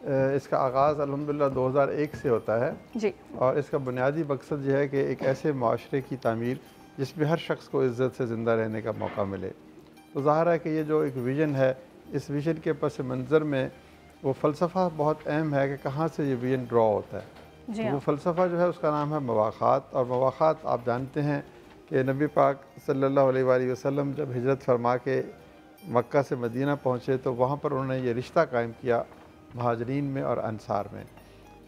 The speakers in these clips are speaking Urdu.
اس کا آغاز الحمدللہ 2001 سے ہوتا ہے جی، اور اس کا بنیادی مقصد یہ ہے کہ ایک ایسے معاشرے کی تعمیر جس میں ہر شخص کو عزت سے زندہ رہنے کا موقع ملے۔ تو ظاہر ہے کہ یہ جو ایک ویژن ہے، اس ویژن کے پس منظر میں وہ فلسفہ بہت اہم ہے کہ کہاں سے یہ ویژن ڈرا ہوتا ہے۔ جی تو ہاں، وہ فلسفہ جو ہے اس کا نام ہے مواخات، اور مواخات آپ جانتے ہیں کہ نبی پاک صلی اللہ علیہ وآلہ وسلم جب ہجرت فرما کے مکہ سے مدینہ پہنچے تو وہاں پر انہوں نے یہ رشتہ قائم کیا مہاجرین میں اور انصار میں،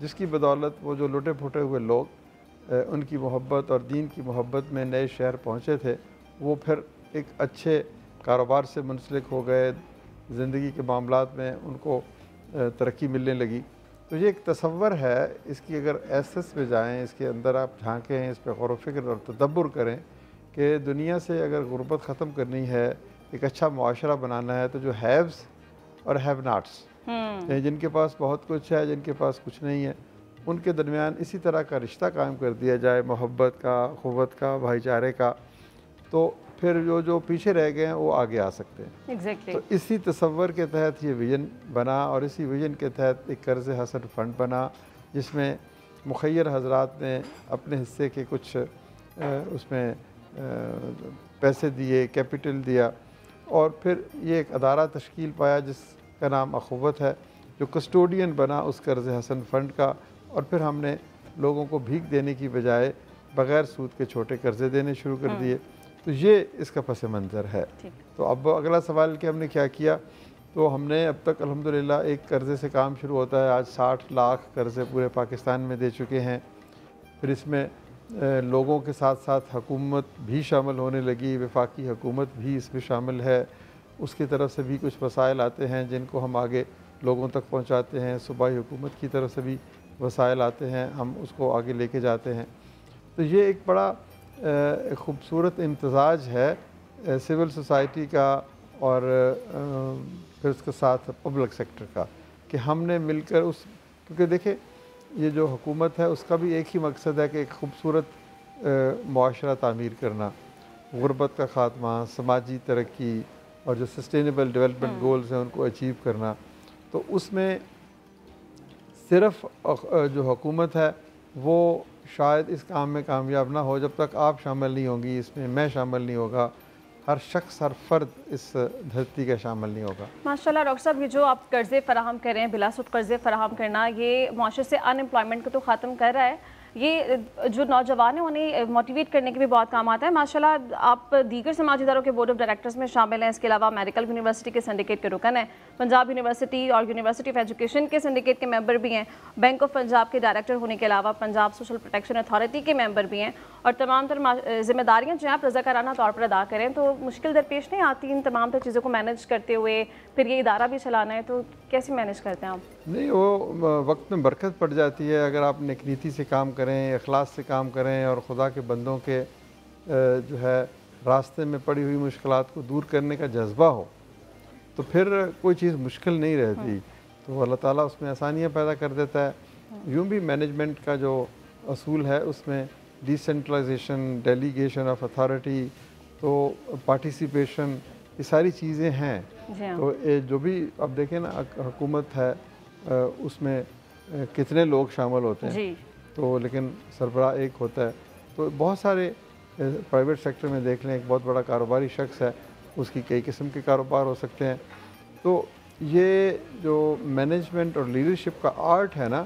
جس کی بدولت وہ جو لٹے پھوٹے ہوئے لوگ ان کی محبت اور دین کی محبت میں نئے شہر پہنچے تھے، وہ پھر ایک اچھے کاروبار سے منسلک ہو گئے، زندگی کے معاملات میں ان کو ترقی ملنے لگی۔ تو یہ ایک تصور ہے، اس کی اگر ایسس پہ جائیں، اس کے اندر آپ جھانکیں، اس پہ غور و فکر اور تدبر کریں کہ دنیا سے اگر غربت ختم کرنی ہے، ایک اچھا معاشرہ بنانا ہے، تو جو ہیوز اور ہیو ناٹس، جن کے پاس بہت کچھ ہے، جن کے پاس کچھ نہیں ہے، ان کے درمیان اسی طرح کا رشتہ قائم کر دیا جائے، محبت کا، اخوت کا، بھائی چارے کا، تو پھر جو پیچھے رہ گئے ہیں وہ آگے آ سکتے ہیں۔ ایگزیکٹلی، تو اسی تصور کے تحت یہ ویژن بنا، اور اسی ویژن کے تحت ایک قرض حسن فنڈ بنا، جس میں مخیر حضرات نے اپنے حصے کے کچھ اس میں پیسے دیے، کیپٹل دیا، اور پھر یہ ایک ادارہ تشکیل پایا جس کا نام اخوت ہے، جو کسٹوڈین بنا اس قرض حسن فنڈ کا، اور پھر ہم نے لوگوں کو بھیک دینے کی بجائے بغیر سود کے چھوٹے قرضے دینے شروع کر دیے۔ تو یہ اس کا پس منظر ہے۔ تو اب اگلا سوال کہ ہم نے کیا کیا، تو ہم نے اب تک الحمدللہ ایک قرضے سے کام شروع ہوتا ہے، آج 60 لاکھ قرضے پورے پاکستان میں دے چکے ہیں۔ پھر اس میں لوگوں کے ساتھ ساتھ حکومت بھی شامل ہونے لگی، وفاقی حکومت بھی اس میں شامل ہے، اس کی طرف سے بھی کچھ وسائل آتے ہیں جن کو ہم آگے لوگوں تک پہنچاتے ہیں، صوبائی حکومت کی طرف سے بھی وسائل آتے ہیں، ہم اس کو آگے لے کے جاتے ہیں۔ تو یہ ایک بڑا خوبصورت امتزاج ہے سول سوسائٹی کا اور پھر اس کے ساتھ پبلک سیکٹر کا، کہ ہم نے مل کر کیونکہ دیکھیں یہ جو حکومت ہے اس کا بھی ایک ہی مقصد ہے کہ ایک خوبصورت معاشرہ تعمیر کرنا، غربت کا خاتمہ، سماجی ترقی، اور جو سسٹینیبل ڈیولپمنٹ گولز ہیں ان کو اچیو کرنا۔ تو اس میں صرف جو حکومت ہے وہ شاید اس کام میں کامیاب نہ ہو جب تک آپ شامل نہیں ہوں گی، اس میں شامل نہیں ہوگا، ہر شخص، ہر فرد اس دھرتی کا شامل نہیں ہوگا۔ ماشاءاللہ ڈاکٹر صاحب، یہ جو آپ قرضے فراہم کر رہے ہیں، بلا سود قرضے فراہم کرنا، یہ معاشرے سے ان امپلائمنٹ کو تو ختم کر رہا ہے، یہ جو نوجوان ہیں انہیں موٹیویٹ کرنے کے بھی بہت کام آتا ہے۔ ماشاءاللہ آپ دیگر سماجی اداروں کے بورڈ آف ڈائریکٹرز میں شامل ہیں، اس کے علاوہ میڈیکل یونیورسٹی کے سنڈیکیٹ کے رکن ہیں، پنجاب یونیورسٹی اور یونیورسٹی آف ایجوکیشن کے سنڈیکیٹ کے ممبر بھی ہیں، بینک آف پنجاب کے ڈائریکٹر ہونے کے علاوہ پنجاب سوشل پروٹیکشن اتھارٹی کے ممبر بھی ہیں، اور تمام تر ذمہ داریاں جو ہیں آپ رضاکارانہ طور پر ادا کریں، تو مشکل درپیش نہیں آتی ان تمام تر چیزوں کو مینیج کرتے ہوئے؟ پھر یہ ادارہ بھی چلانا ہے تو کیسے مینیج کرتے ہیں آپ؟ نہیں، وہ وقت میں برکت پڑ جاتی ہے اگر آپ نیک نیتی سے کام کریں، اخلاص سے کام کریں، اور خدا کے بندوں کے جو ہے راستے میں پڑی ہوئی مشکلات کو دور کرنے کا جذبہ ہو، تو پھر کوئی چیز مشکل نہیں رہتی، تو اللہ تعالیٰ اس میں آسانیاں پیدا کر دیتا ہے۔ یوں بھی مینجمنٹ کا جو اصول ہے اس میں ڈیسینٹرلائزیشن، ڈیلیگیشن آف اتھارٹی، تو پارٹیسپیشن، یہ ساری چیزیں ہیں۔ تو جو بھی اب دیکھیں نا حکومت ہے اس میں کتنے لوگ شامل ہوتے ہیں، تو لیکن سربراہ ایک ہوتا ہے، تو بہت سارے پرائیویٹ سیکٹر میں دیکھ لیں، ایک بہت بڑا کاروباری شخص ہے، اس کی کئی قسم کے کاروبار ہو سکتے ہیں۔ تو یہ جو مینجمنٹ اور لیڈرشپ کا آرٹ ہے نا،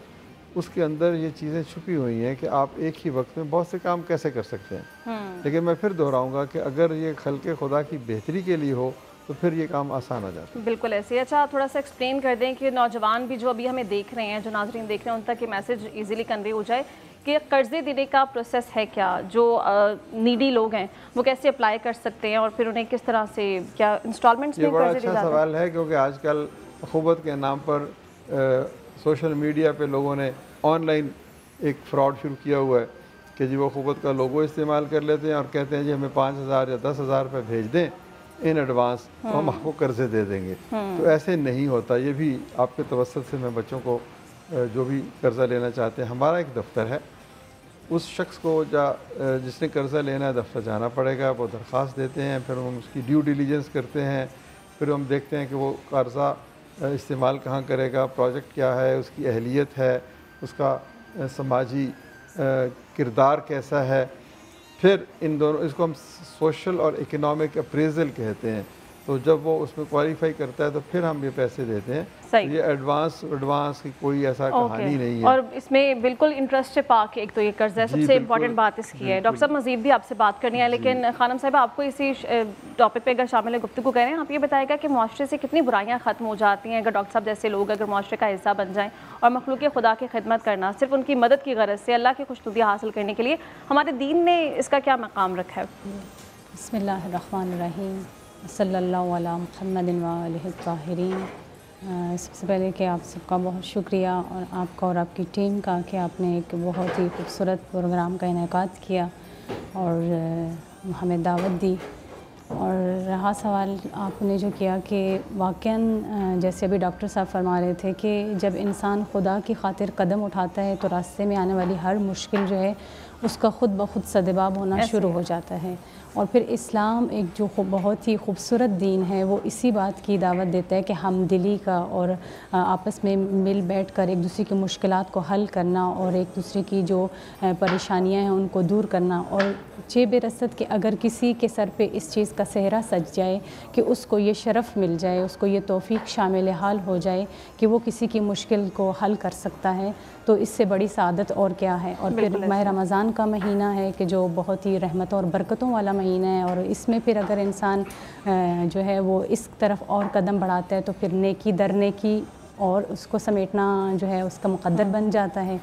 اس کے اندر یہ چیزیں چھپی ہوئی ہیں کہ آپ ایک ہی وقت میں بہت سے کام کیسے کر سکتے ہیں۔ لیکن میں پھر دہراؤں گا کہ اگر یہ خلق خدا کی بہتری کے لیے ہو تو پھر یہ کام آسان ہو جاتا ہے۔ بالکل ایسے۔ اچھا، تھوڑا سا ایکسپلین کر دیں کہ نوجوان بھی جو ابھی ہمیں دیکھ رہے ہیں، جو ناظرین دیکھ رہے ہیں، ان تک یہ میسج ایزیلی کنوے ہو جائے کہ قرضے دینے کا پروسیس ہے کیا، جو نیڈی لوگ ہیں وہ کیسے اپلائی کر سکتے ہیں، اور پھر انہیں کس طرح سے کیا انسٹالمنٹس میں قرضے دیے جاتے ہیں؟ یہ بڑا اچھا سوال ہے، کیونکہ آج کل اخوت کے نام پر سوشل میڈیا پہ لوگوں نے آن لائن ایک فراڈ شروع کیا ہوا ہے کہ جی وہ اخوت کا لوگو استعمال کر لیتے ہیں اور کہتے ہیں جی ہمیں 5,000 یا 10,000 روپے بھیج دیں ان ایڈوانس، ہم آپ کو قرضے دے دیں گے۔ تو ایسے نہیں ہوتا۔ یہ بھی آپ کے توسط سے میں بچوں کو جو بھی قرضہ لینا چاہتے ہیں، ہمارا ایک دفتر ہے، اس شخص کو جس نے قرضہ لینا ہے دفتر جانا پڑے گا، وہ درخواست دیتے ہیں، پھر ہم اس کی ڈیو ڈیلیجنس کرتے ہیں، پھر ہم دیکھتے ہیں کہ وہ قرضہ استعمال کہاں کرے گا، پروجیکٹ کیا ہے، اس کی اہلیت ہے، اس کا سماجی کردار کیسا ہے. پھر ان دونوں اس کو ہم سوشل اور اکنامک اپریزل کہتے ہیں. تو جب وہ اس میں کوالیفائی کرتا ہے تو پھر ہم یہ پیسے دیتے ہیں. یہ ایڈوانس کی کوئی ایسا کہانی نہیں ہے. اور اس میں بالکل انٹرسٹ پاک ایک تو یہ قرض ہے، سب سے امپورٹنٹ بات اس کی ہے. ڈاکٹر صاحب مزید بھی آپ سے بات کرنی ہے، لیکن خانم صاحبہ آپ کو اسی ٹاپک پہ اگر شامل گفتگو کریں، آپ یہ بتائے گا کہ معاشرے سے کتنی برائیاں ختم ہو جاتی ہیں اگر ڈاکٹر صاحب جیسے لوگ اگر معاشرے کا حصہ بن جائیں اور مخلوق خدا کی خدمت کرنا صرف ان کی مدد کی غرض سے اللہ کی خوشنودی حاصل کرنے کے لیے، ہمارے دین نے اس کا کیا مقام رکھا ہے؟ بسم اللہ الرحمن الرحیم، صلی اللہ علی محمد وآلہ الطاہرین. سب سے پہلے کہ آپ سب کا بہت شکریہ اور آپ کا اور آپ کی ٹیم کا کہ آپ نے ایک بہت ہی خوبصورت پروگرام کا انعقاد کیا اور ہمیں دعوت دی. اور رہا سوال آپ نے جو کیا کہ واقعاً جیسے ابھی ڈاکٹر صاحب فرما رہے تھے کہ جب انسان خدا کی خاطر قدم اٹھاتا ہے تو راستے میں آنے والی ہر مشکل جو ہے اس کا خود بخود سدباب ہونا شروع ہو جاتا ہے. اور پھر اسلام ایک جو بہت ہی خوبصورت دین ہے وہ اسی بات کی دعوت دیتا ہے کہ ہم دلی کا اور آپس میں مل بیٹھ کر ایک دوسرے کی مشکلات کو حل کرنا اور ایک دوسرے کی جو پریشانیاں ہیں ان کو دور کرنا. اور بے رسد کہ اگر کسی کے سر پہ اس چیز کا صحرا سج جائے کہ اس کو یہ شرف مل جائے، اس کو یہ توفیق شامل حال ہو جائے کہ وہ کسی کی مشکل کو حل کر سکتا ہے، تو اس سے بڑی سعادت اور کیا ہے. اور پھر ماہ رمضان کا مہینہ ہے کہ جو بہت ہی رحمتوں اور برکتوں والا مہینہ ہے، اور اس میں پھر اگر انسان جو ہے وہ اس طرف اور قدم بڑھاتا ہے تو پھر نیکی در نیکی اور اس کو سمیٹنا جو ہے اس کا مقدر بن جاتا ہے.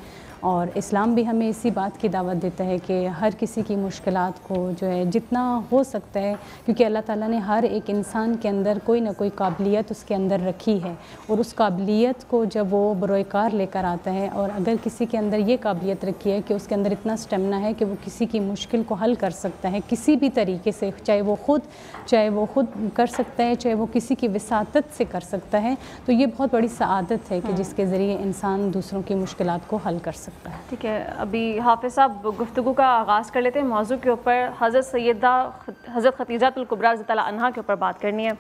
اور اسلام بھی ہمیں اسی بات کی دعوت دیتا ہے کہ ہر کسی کی مشکلات کو جو ہے جتنا ہو سکتا ہے، کیونکہ اللہ تعالیٰ نے ہر ایک انسان کے اندر کوئی نہ کوئی قابلیت اس کے اندر رکھی ہے، اور اس قابلیت کو جب وہ بروئے کار لے کر آتا ہے، اور اگر کسی کے اندر یہ قابلیت رکھی ہے کہ اس کے اندر اتنا اسٹیمنا ہے کہ وہ کسی کی مشکل کو حل کر سکتا ہے کسی بھی طریقے سے، چاہے وہ خود کر سکتا ہے، چاہے وہ کسی کی وساطت سے کر سکتا ہے، تو یہ بہت بڑی سعادت ہے کہ جس کے ذریعے انسان دوسروں کی مشکلات کو حل کر سکتا ہے. ٹھیک ہے، ابھی حافظ صاحب گفتگو کا آغاز کر لیتے ہیں. موضوع کے اوپر حضرت خدیجہ الکبریٰ رضی اللہ عنہا کے اوپر بات کرنی ہے،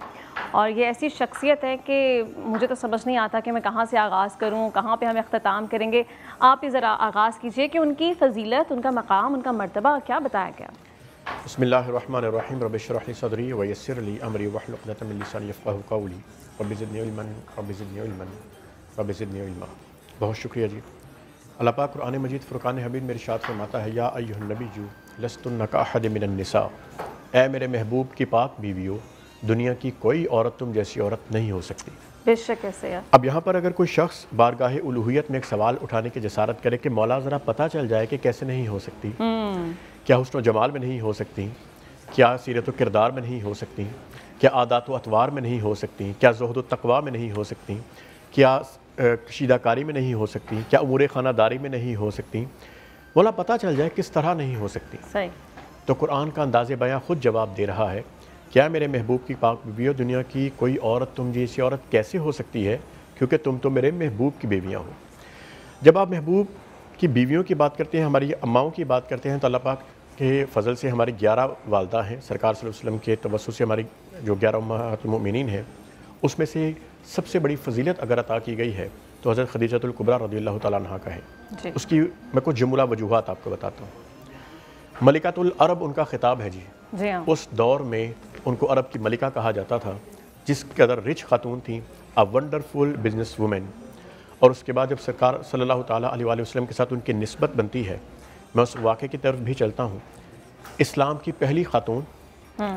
اور یہ ایسی شخصیت ہے کہ مجھے تو سمجھ نہیں آتا کہ میں کہاں سے آغاز کروں، کہاں پہ ہم اختتام کریں گے. آپ ہی ذرا آغاز کیجئے کہ ان کی فضیلت، ان کا مقام، ان کا مرتبہ کیا بتایا گیا. بسم اللہ الرحمن الرحیم. رب اشرح لی صدری ویسر لی امری واحلل عقدۃ من لسانی یفقہوا قولی. رب زدنی علما رب زدنی علما رب زدنی علما. بہت شکریہ جی. اللہ پاک قرآن مجید فرقان حمید میں ارشاد فرماتا ہے، یا ایھا النبی لستن کاحد من النساء، اے میرے محبوب کی پاک بیویوں، دنیا کی کوئی عورت تم جیسی عورت نہیں ہو سکتی. بے شک ایسے ہے. اب یہاں پر اگر کوئی شخص بارگاہ الوہیت میں ایک سوال اٹھانے کی جسارت کرے کہ مولا ذرا پتہ چل جائے کہ کیسے نہیں ہو سکتی، کیا حسن و جمال میں نہیں ہو سکتی، کیا سیرت و کردار میں نہیں ہو سکتی، کیا عادات و اطوار میں نہیں ہو سکتی، کیا زہد و تقویٰ میں نہیں ہو سکتی، کیا کشیدہ کاری میں نہیں ہو سکتی، کیا امور خانہ داری میں نہیں ہو سکتی، مولا پتہ چل جائے کس طرح نہیں ہو سکتی. صحیح. تو قرآن کا انداز بیاں خود جواب دے رہا ہے، کیا میرے محبوب کی پاک بیویوں، دنیا کی کوئی عورت تم جیسی عورت کیسے ہو سکتی ہے، کیونکہ تم تو میرے محبوب کی بیویاں ہو. جب آپ محبوب کی بیویوں کی بات کرتے ہیں، ہماری اماؤں کی بات کرتے ہیں، تو اللہ پاک کے فضل سے ہماری 11 والدہ ہیں. سرکار صلی اللہ علیہ وسلم کے توسط سے ہماری جو 11 امہات المؤمنین ہیں، اس میں سے سب سے بڑی فضیلت اگر عطا کی گئی ہے تو حضرت خدیجہ الکبریٰ رضی اللہ تعالیٰ عنہا کا ہے. اس کی میں کچھ جملہ وجوہات آپ کو بتاتا ہوں. ملکۃ العرب ان کا خطاب ہے جی. اس دور میں ان کو عرب کی ملکہ کہا جاتا تھا، جس قدر رچ خاتون تھیں، اے ونڈرفل بزنس وومن. اور اس کے بعد جب سرکار صلی اللہ تعالیٰ علیہ وآلہ وسلم کے ساتھ ان کی نسبت بنتی ہے، میں اس واقعے کی طرف بھی چلتا ہوں. اسلام کی پہلی خاتون،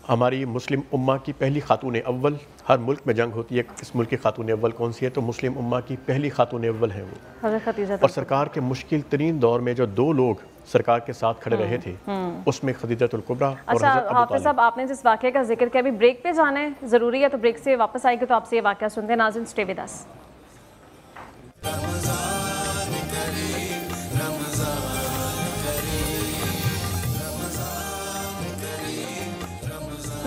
ہماری مسلم امہ کی پہلی خاتون اول، ہر ملک میں جنگ ہوتی ہے، اس ملک کی خاتون اول کون سی ہے، تو مسلم امہ کی پہلی خاتون اول ہیں وہ. اور سرکار کے مشکل ترین دور میں جو 2 لوگ سرکار کے ساتھ کھڑے رہے تھے، اس میں خدیجہ الکبریٰ اور حضرت ابو طالب. حافظ صاحب آپ نے جس واقعے کا ذکر کیا، ابھی بریک پہ جانا ہے، ضروری ہے، تو بریک سے واپس آئے گے تو آپ سے یہ واقعہ سنتے ہیں. ناظرین اسٹے ود اس.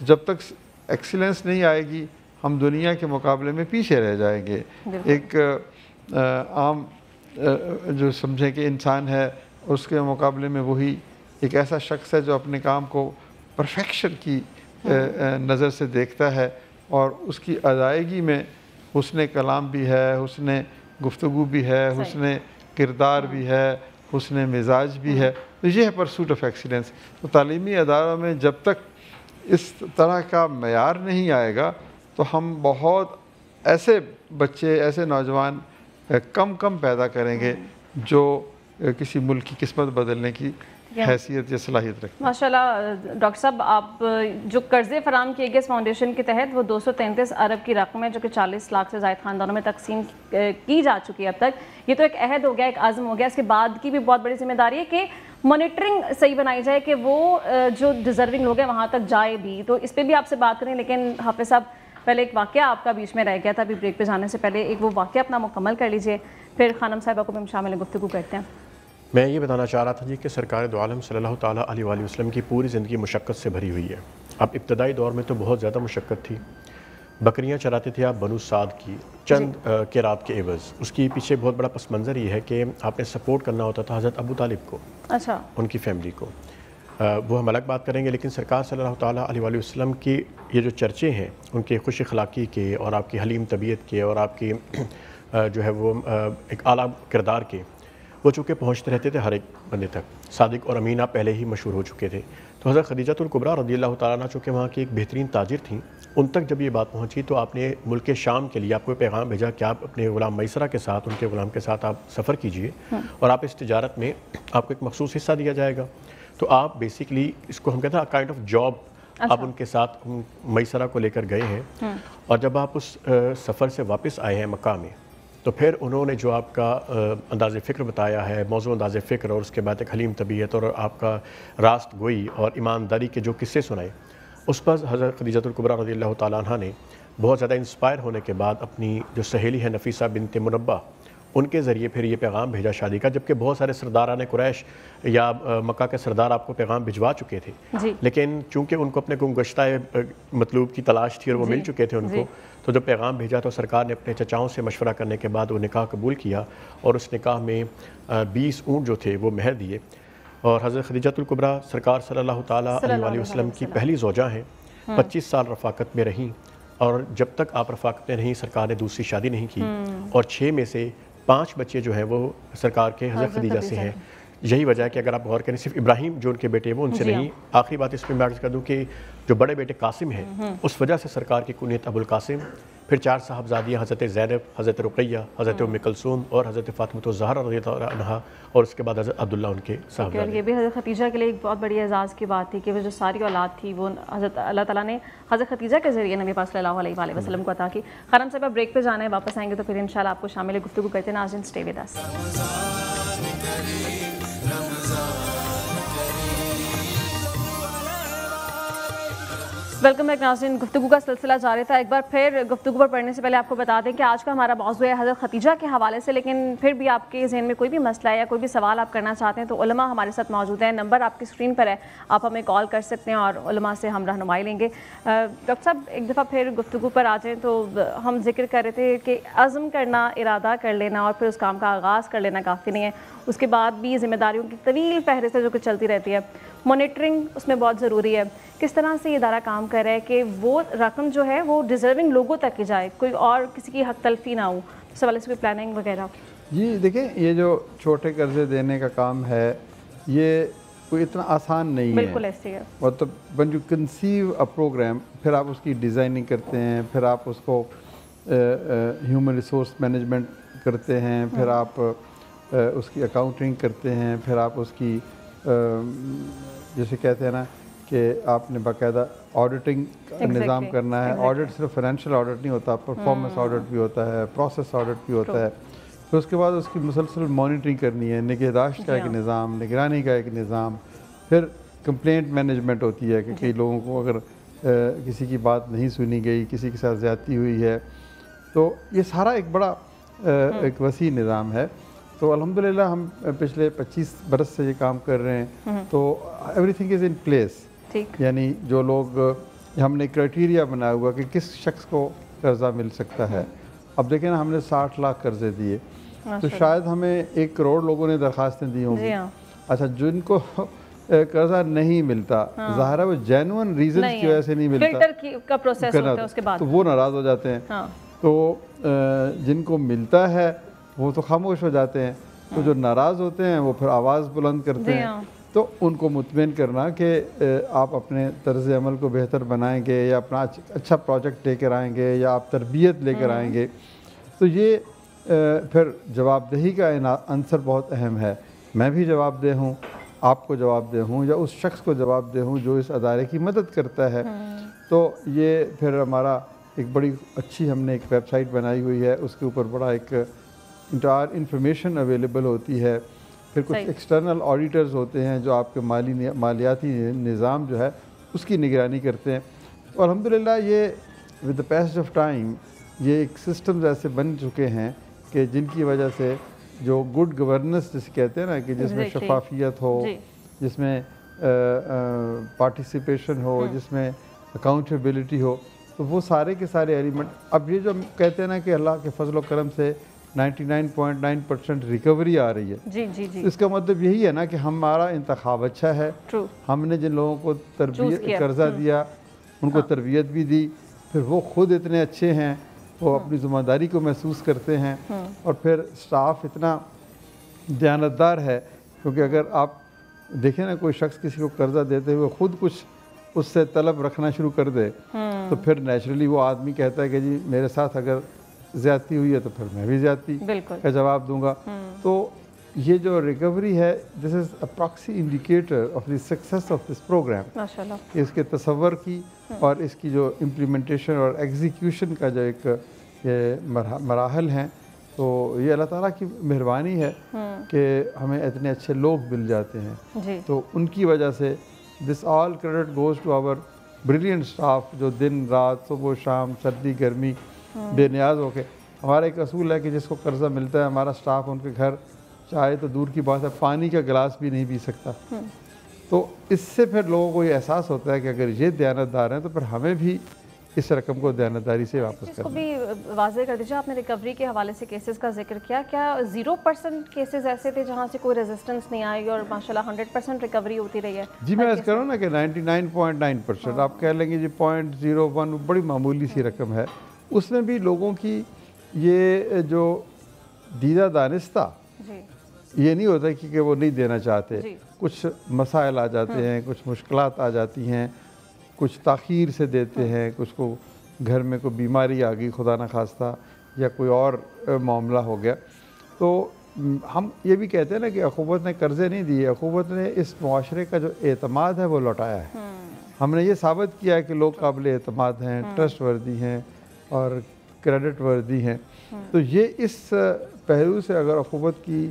جب تک ایکسیلنس نہیں آئے گی ہم دنیا کے مقابلے میں پیچھے رہ جائیں گے. ایک عام جو سمجھیں کہ انسان ہے اس کے مقابلے میں وہی ایک ایسا شخص ہے جو اپنے کام کو پرفیکشن کی نظر سے دیکھتا ہے اور اس کی ادائیگی میں حسن کلام بھی ہے, حسن گفتگو بھی ہے, حسن کردار بھی ہے, حسن مزاج بھی ہے. تو یہ ہے پرسوٹ آف ایکسیلنس. تو تعلیمی اداروں میں جب تک اس طرح کا معیار نہیں آئے گا تو ہم بہت ایسے بچے, ایسے نوجوان کم پیدا کریں گے جو کسی ملک کی قسمت بدلنے کی حیثیت یا صلاحیت رکھتے ہیں. ماشاءاللہ ڈاکٹر صاحب, آپ جو قرضے فراہم کیے گئے اس فاؤنڈیشن کے تحت وہ 233 ارب کی رقم ہے جو کہ 40 لاکھ سے زائد خاندانوں میں تقسیم کی جا چکی ہے اب تک. یہ تو ایک عہد ہو گیا, ایک عزم ہو گیا. اس کے بعد کی بھی بہت بڑی ذمہ داری ہے کہ مانیٹرنگ صحیح بنائی جائے کہ وہ جو ڈیزرونگ لوگ ہیں وہاں تک جائے بھی. تو اس پہ بھی آپ سے بات کریں, لیکن حافظ صاحب پہلے ایک واقعہ آپ کا بیچ میں رہ گیا تھا, ابھی بریک پہ جانے سے پہلے ایک وہ واقعہ اپنا مکمل کر لیجئے, پھر خانم صاحبہ کو بھی ہم شامل گفتگو کرتے ہیں. میں یہ بتانا چاہ رہا تھا جی کہ سرکار دو عالم صلی اللہ تعالیٰ علیہ وآلہ وسلم کی پوری زندگی مشقت سے بھری ہوئی ہے. اب ابتدائی دور میں تو بہت زیادہ مشقت تھی. بکریاں چراتے تھے آپ بنو سعد کی چند قیرات کے عوض. اس کی پیچھے بہت بڑا پس منظر یہ ہے کہ آپ نے سپورٹ کرنا ہوتا تھا حضرت ابو طالب کو, اچھا, ان کی فیملی کو. وہ ہم الگ بات کریں گے, لیکن سرکار صلی اللہ تعالیٰ علیہ وآلہ وسلم کی یہ جو چرچے ہیں ان کے خوش اخلاقی کے اور آپ کی حلیم طبیعت کے اور آپ کی جو ہے وہ ایک اعلیٰ کردار کے, وہ چونکہ پہنچتے رہتے تھے ہر ایک بندے تک. صادق اور امینہ پہلے ہی مشہور ہو چکے تھے. تو حضرت خدیجہ الکبریٰ رضی اللہ تعالیٰ عنہ چونکہ وہاں کی ایک بہترین تاجر تھیں, ان تک جب یہ بات پہنچی تو آپ نے ملک شام کے لیے آپ کو پیغام بھیجا کہ آپ اپنے غلام میسرہ کے ساتھ, ان کے غلام کے ساتھ آپ سفر کیجئے اور آپ اس تجارت میں آپ کو ایک مخصوص حصہ دیا جائے گا. تو آپ بیسیکلی اس کو ہم کہتے ہیں کائنڈ آف جاب, آپ ان کے ساتھ میسرہ کو لے کر گئے ہیں. اور جب آپ اس سفر سے واپس آئے ہیں مکہ میں تو پھر انہوں نے جو آپ کا انداز فکر بتایا ہے, موضوع انداز فکر, اور اس کے بعد ایک حلیم طبیعت اور آپ کا راست گوئی اور ایمانداری کے جو قصے سنائے, اس پر حضرت خدیجہ الکبریٰ رضی اللہ تعالیٰ عنہ نے بہت زیادہ انسپائر ہونے کے بعد اپنی جو سہیلی ہے نفیسہ بنت منبہ, ان کے ذریعے پھر یہ پیغام بھیجا شادی کا. جبکہ بہت سارے سرداران قریش یا مکہ کے سردار آپ کو پیغام بھجوا چکے تھے, لیکن چونکہ ان کو اپنے گمگشتہ مطلوب کی تلاش تھی اور وہ مل چکے تھے ان کو, تو جب پیغام بھیجا تو سرکار نے اپنے چچاؤں سے مشورہ کرنے کے بعد وہ نکاح قبول کیا اور اس نکاح میں 20 اونٹ جو تھے وہ مہر دیے. اور حضرت خدیجہ الکبریٰ سرکار صلی اللہ تعالیٰ علیہ وآلہ وسلم کی پہلی زوجہ ہیں. 25 سال رفاقت میں رہیں, اور جب تک آپ رفاقت میں رہیں سرکار نے دوسری شادی نہیں کی, اور 6 میں سے 5 بچے جو ہیں وہ سرکار کے حضرت خدیجہ سے ہیں. یہی وجہ ہے کہ اگر آپ غور کریں صرف ابراہیم جو ان کے بیٹے وہ ان سے نہیں. آخری بات اس میں میں عرض کر دوں کہ جو بڑے بیٹے قاسم ہیں اس وجہ سے سرکار کی کنیت ابو القاسم, پھر 4 صاحبزادیاں حضرت زینب, حضرت رقیہ, حضرت ام کلثوم اور حضرت فاطمہ الزہرا رضی اللہ عنہا, اور اس کے بعد حضرت عبداللہ ان کے صاحبزادے. یہ بھی حضرت خدیجہ کے لیے ایک بہت بڑی اعزاز کی بات تھی کہ وہ جو ساری اولاد تھی وہ حضرت اللہ تعالیٰ نے حضرت خدیجہ کے ذریعے نبی پاک صلی اللہ علیہ وآلہ وسلم کو عطا کی. خانم صاحبہ بریک پہ جانا ہے, واپس آئیں گے تو پھر انشاءاللہ آپ کو شامل گفتگو کرتے ہیں. ناظرین stay with us. Welcome back ناظرین, گفتگو کا سلسلہ جاری تھا. ایک بار پھر گفتگو پر پڑھنے سے پہلے آپ کو بتا دیں کہ آج کا ہمارا موضوع ہے حضرت خدیجہ کے حوالے سے, لیکن پھر بھی آپ کے ذہن میں کوئی بھی مسئلہ ہے یا کوئی بھی سوال آپ کرنا چاہتے ہیں تو علماء ہمارے ساتھ موجود ہیں. نمبر آپ کی اسکرین پر ہے, آپ ہمیں کال کر سکتے ہیں اور علماء سے ہم رہنمائی لیں گے. ڈاکٹر صاحب ایک دفعہ پھر گفتگو پر آ جائیں تو ہم ذکر کر رہے تھے کہ عزم کرنا, ارادہ کر لینا اور پھر اس کام کا آغاز کر لینا کافی نہیں ہے, اس کے بعد بھی ذمہ داریوں کی طویل فہرست ہے جو کہ چلتی رہتی ہے. مانیٹرنگ اس میں بہت ضروری ہے. کس طرح سے یہ ادارہ کام کر رہا ہے کہ وہ رقم جو ہے وہ ڈیزرونگ لوگوں تک ہی جائے, کوئی اور کسی کی حق تلفی نہ ہو, اس حوالے سے کوئی پلاننگ وغیرہ؟ جی دیکھیں, یہ جو چھوٹے قرضے دینے کا کام ہے یہ کوئی اتنا آسان نہیں ہے. بالکل ایسے ہے. مطلب when you conceive a program, پھر آپ اس کی ڈیزائننگ کرتے ہیں, پھر آپ اس کو ہیومن ریسورس مینجمنٹ کرتے ہیں, پھر آپ اس کی اکاؤنٹنگ کرتے ہیں, پھر آپ اس کی جیسے کہتے ہیں نا کہ آپ نے باقاعدہ آڈیٹنگ کا نظام کرنا ہے. آڈٹ صرف فائنینشیل آڈٹ نہیں ہوتا, پرفارمنس آڈٹ بھی ہوتا ہے, پروسیس آڈٹ بھی ہوتا ہے. پھر اس کے بعد اس کی مسلسل مانیٹرنگ کرنی ہے, نگہداشت کا ایک نظام, نگرانی کا ایک نظام, پھر کمپلینٹ مینجمنٹ ہوتی ہے کہ کئی لوگوں کو اگر کسی کی بات نہیں سنی گئی, کسی کے ساتھ زیادتی ہوئی ہے, تو یہ سارا ایک بڑا ایک وسیع نظام ہے. تو الحمدللہ ہم پچھلے 25 برس سے یہ کام کر رہے ہیں، تو every thing is in place. یعنی جو لوگ ہم نے کرائٹیریا بنایا ہوا کہ کس شخص کو قرضہ مل سکتا ہے. اب دیکھیں نا، ہم نے 60 لاکھ قرضے دیے، تو شاید ہمیں 1 کروڑ لوگوں نے درخواستیں دی ہوں گی. اچھا، جن کو قرضہ نہیں ملتا، ظاہر ہے وہ جینوئن ریزنز کی وجہ سے نہیں ملتا، فلٹر کا پروسیس ہوتا ہے اس کے بعد، تو وہ ناراض ہو جاتے ہیں. تو جن کو ملتا ہے وہ تو خاموش ہو جاتے ہیں، تو جو ناراض ہوتے ہیں وہ پھر آواز بلند کرتے ہیں. تو ان کو مطمئن کرنا کہ آپ اپنے طرز عمل کو بہتر بنائیں گے، یا اپنا اچھا پروجیکٹ لے کر آئیں گے، یا آپ تربیت لے کر آئیں گے، تو یہ پھر جواب دہی کا عنصر بہت اہم ہے. میں بھی جواب دہ ہوں، آپ کو جواب دہ ہوں، یا اس شخص کو جواب دہ ہوں جو اس ادارے کی مدد کرتا ہے. تو یہ پھر ہمارا ایک بڑی اچھی ہم نے ایک ویب سائٹ بنائی ہوئی ہے، اس کے اوپر بڑا ایک انٹائر انفارمیشن اویلیبل ہوتی ہے. پھر کچھ ایکسٹرنل آڈیٹرز ہوتے ہیں جو آپ کے مالیاتی نظام جو ہے اس کی نگرانی کرتے ہیں. اور الحمدللہ یہ with the passage of time یہ ایک سسٹمز ایسے بن چکے ہیں کہ جن کی وجہ سے جو گڈ گورننس جسے کہتے ہیں نا، کہ جس میں شفافیت ہو، جس میں پارٹیسپیشن ہو، جس میں اکاؤنٹیبلٹی ہو، تو وہ سارے کے سارے ایلیمنٹ. اب یہ جو ہم کہتے ہیں نا کہ اللہ کے فضل و کرم سے 99.9% ریکوری آ رہی ہے، اس کا مطلب یہی ہے نا کہ ہمارا انتخاب اچھا ہے. ہم نے جن لوگوں کو قرضہ دیا ان کو تربیت بھی دی، پھر وہ خود اتنے اچھے ہیں، وہ اپنی ذمہ داری کو محسوس کرتے ہیں، اور پھر سٹاف اتنا دیانتدار ہے. کیونکہ اگر آپ دیکھیں نا، کوئی شخص کسی کو قرضہ دیتے ہوئے خود کچھ اس سے طلب رکھنا شروع کر دے، تو پھر نیچرلی وہ آدمی کہتا ہے کہ جی میرے ساتھ اگر زیادتی ہوئی ہے تو پھر میں بھی زیادتی کا جواب دوں گا. تو یہ جو ریکوری ہے، this is a proxy indicator of the success of this programme. اس کے تصور کی اور اس کی جو امپلیمنٹیشن اور ایگزیکیوشن کا جو ایک مراحل ہیں، تو یہ اللہ تعالیٰ کی مہربانی ہے کہ ہمیں اتنے اچھے لوگ مل جاتے ہیں. تو ان کی وجہ سے this all credit goes to our brilliant staff, جو دن رات صبح و شام سردی گرمی بے نیاز ہو کے. ہمارا ایک اصول ہے کہ جس کو قرضہ ملتا ہے، ہمارا اسٹاف ان کے گھر چاہے تو دور کی بات ہے پانی کا گلاس بھی نہیں پی سکتا. تو اس سے پھر لوگوں کو یہ احساس ہوتا ہے کہ اگر یہ دیانتدار ہیں تو پھر ہمیں بھی اس رقم کو دیانتداری سے واپس کرنا. اس کو بھی واضح کر دیجیے، آپ نے ریکوری کے حوالے سے کیسز کا ذکر کیا، کیا 0% کیسز ایسے تھے جہاں سے کوئی ریزسٹنس نہیں آئی اور ماشاءاللہ 100% ریکوری ہوتی رہی ہے؟ جی میں عرض کروں نا کہ 99.9%، آپ کہہ لیں گے جی 0.01 بڑی معمولی سی رقم ہے. اس میں بھی لوگوں کی یہ جو دیدہ دانستہ، یہ نہیں ہوتا کہ وہ نہیں دینا چاہتے. کچھ مسائل آ جاتے ہیں، کچھ مشکلات آ جاتی ہیں، کچھ تاخیر سے دیتے ہیں، کچھ کو گھر میں کوئی بیماری آ گئی خدا نخواستہ، یا کوئی اور معاملہ ہو گیا. تو ہم یہ بھی کہتے ہیں نا کہ اخوت نے قرضے نہیں دیے، اخوت نے اس معاشرے کا جو اعتماد ہے وہ لوٹایا ہے. ہم نے یہ ثابت کیا ہے کہ لوگ قابل اعتماد ہیں، ٹرسٹ وردی ہیں اور کریڈٹ وردی ہیں. تو یہ اس پہلو سے اگر اخوت کی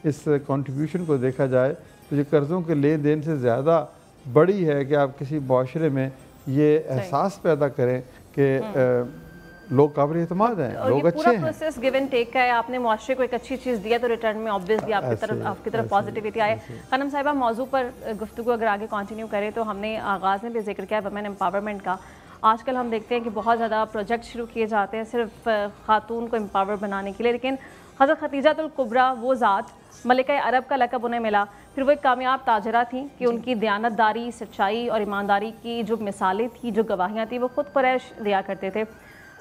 اس کنٹریبیوشن کو دیکھا جائے تو یہ قرضوں کے لین دین سے زیادہ بڑی ہے کہ آپ کسی معاشرے میں یہ احساس پیدا کریں کہ لوگ قابل اعتماد ہیں، لوگ اچھے ہیں. پورا پروسیس گیو اینڈ ٹیک کا ہے. آپ نے معاشرے کو ایک اچھی چیز دیا تو ریٹرن میں آبویسلی آپ کی طرف پازیٹیوٹی آئے. خانم صاحبہ، موضوع پر گفتگو اگر آگے کنٹینیو کریں تو ہم نے آغاز میں بھی ذکر کیا ویمن امپاورمنٹ کا. آج کل ہم دیکھتے ہیں کہ بہت زیادہ پروجیکٹ شروع کیے جاتے ہیں صرف خاتون کو امپاور بنانے کے لیے، لیکن حضرت خدیجہ الکبریٰ وہ ذات، ملکہ عرب کا لقب انہیں ملا. پھر وہ ایک کامیاب تاجرہ تھیں کہ ان کی دیانت داری، سچائی اور ایمانداری کی جو مثالیں تھیں، جو گواہیاں تھیں، وہ خود قریش دیا کرتے تھے.